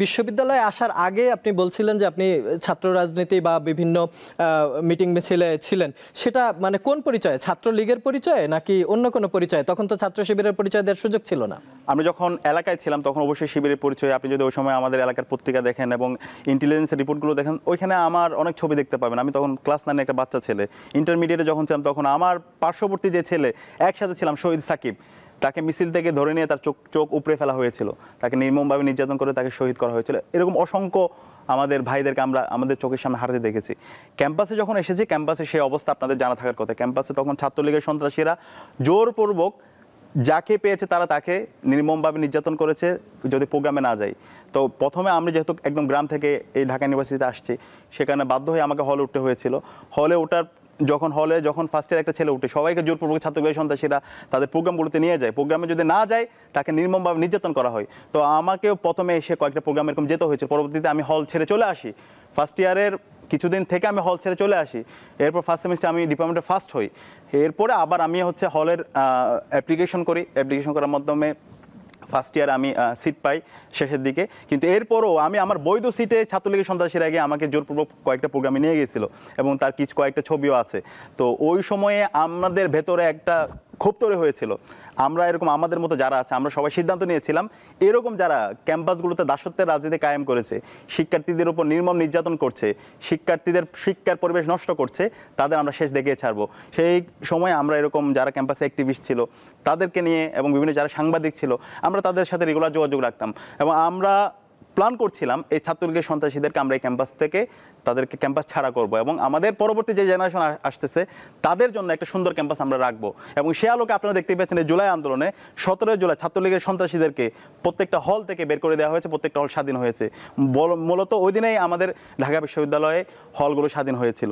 বিশ্ববিদ্যালয়ে আসার আগে আপনি বলছিলেন যে আপনি ছাত্র রাজনীতি বা বিভিন্ন মিটিং মিছিলে ছিলেন, সেটা মানে কোন পরিচয়ে? ছাত্রলীগের পরিচয়ে নাকি অন্য কোনো পরিচয়ে? তখন তো ছাত্র শিবিরের পরিচয় দেওয়ার সুযোগ ছিল না। আমি যখন এলাকায় ছিলাম তখন অবশ্যই শিবিরের পরিচয়। আপনি যদি ওই সময় আমাদের এলাকার পত্রিকা দেখেন এবং ইন্টেলিজেন্স রিপোর্টগুলো দেখেন, ওইখানে আমার অনেক ছবি দেখতে পাবেন। আমি তখন ক্লাস 9 একটা বাচ্চা ছেলে, ইন্টারমিডিয়েটে যখন ছিলাম তখন আমার পার্শ্ববর্তী যে ছেলে একসাথে ছিলাম, শহীদ সাকিব, তাকে মিছিল থেকে ধরে নিয়ে তার চোখ উপড়ে ফেলা হয়েছিল, তাকে নির্মমভাবে নির্যাতন করে তাকে শহীদ করা হয়েছিল। এরকম অসংখ্য আমাদের ভাইদেরকে আমরা আমাদের চোখের সামনে হারাতে দেখেছি। ক্যাম্পাসে যখন এসেছি, ক্যাম্পাসে সেই অবস্থা আপনাদের জানা থাকার কথা। ক্যাম্পাসে তখন ছাত্রলীগের সন্ত্রাসীরা জোরপূর্বক যাকে পেয়েছে তাকে নির্মমভাবে নির্যাতন করেছে যদি প্রোগ্রামে না যাই। তো প্রথমে আমরা যেহেতু একদম গ্রাম থেকে এই ঢাকা ইউনিভার্সিটিতে আসছি, সেখানে বাধ্য হয়ে আমাকে হলে উঠতে হয়েছিল। যখন ফার্স্ট ইয়ার একটা ছেলে উঠে, সবাইকে জোরপূর্বক ছাত্রলীগের সন্ত্রাসীরা তাদের প্রোগ্রামগুলোতে নিয়ে যায়। প্রোগ্রামে যদি না যায় তাকে নির্মমভাবে নির্যাতন করা হয়। তো আমাকেও প্রথমে এসে কয়েকটা প্রোগ্রাম এরকম যেতে হয়েছে। পরবর্তীতে আমি হল ছেড়ে চলে আসি। ফার্স্ট ইয়ারের কিছুদিন থেকে আমি হল ছেড়ে চলে আসি। এরপর ফার্স্ট সেমিস্টার আমি ডিপার্টমেন্টে ফার্স্ট হই। এরপরে আবার আমি হলের অ্যাপ্লিকেশন করি। অ্যাপ্লিকেশন করার মাধ্যমে ফার্স্ট ইয়ার আমি সিট পাই শেষের দিকে। কিন্তু এরপরও আমি আমার বৈধ সিটে ছাত্রলীগের সন্ত্রাসীর আগে আমাকে জোরপূর্বক কয়েকটা প্রোগ্রামে নিয়ে গিয়েছিল এবং তার কয়েকটা ছবিও আছে। তো ওই সময়ে আমাদের ভেতরে একটা ক্ষোভ তৈরি হয়েছিল। আমরা এরকম আমাদের মতো যারা আছে, আমরা সবাই সিদ্ধান্ত নিয়েছিলাম এরকম যারা ক্যাম্পাসগুলোতে দাসত্বের রাজনীতি কায়েম করেছে, শিক্ষার্থীদের উপর নির্মম নির্যাতন করছে, শিক্ষার্থীদের শিক্ষার পরিবেশ নষ্ট করছে, তাদের আমরা শেষ দেখিয়ে ছাড়বো। সেই সময় আমরা এরকম যারা ক্যাম্পাসে অ্যাক্টিভিস্ট ছিল তাদেরকে নিয়ে এবং বিভিন্ন যারা সাংবাদিক ছিল, আমরা তাদের সাথে রেগুলার যোগাযোগ রাখতাম এবং আমরা প্ল্যান করছিলাম এই ছাত্রলীগের সন্ত্রাসীদেরকে আমরা এই ক্যাম্পাস থেকে তাদেরকে ক্যাম্পাস ছাড়া করব এবং আমাদের পরবর্তী যে জেনারেশন আসতেছে তাদের জন্য একটা সুন্দর ক্যাম্পাস আমরা রাখবো। এবং সে আলোকে আপনারা দেখতে পাচ্ছেন এই জুলাই আন্দোলনে 17 জুলাই ছাত্রলীগের সন্ত্রাসীদেরকে প্রত্যেকটা হল থেকে বের করে দেওয়া হয়েছে, প্রত্যেকটা হল স্বাধীন হয়েছে। মূলত ওই দিনেই আমাদের ঢাকা বিশ্ববিদ্যালয়ে হলগুলো স্বাধীন হয়েছিল।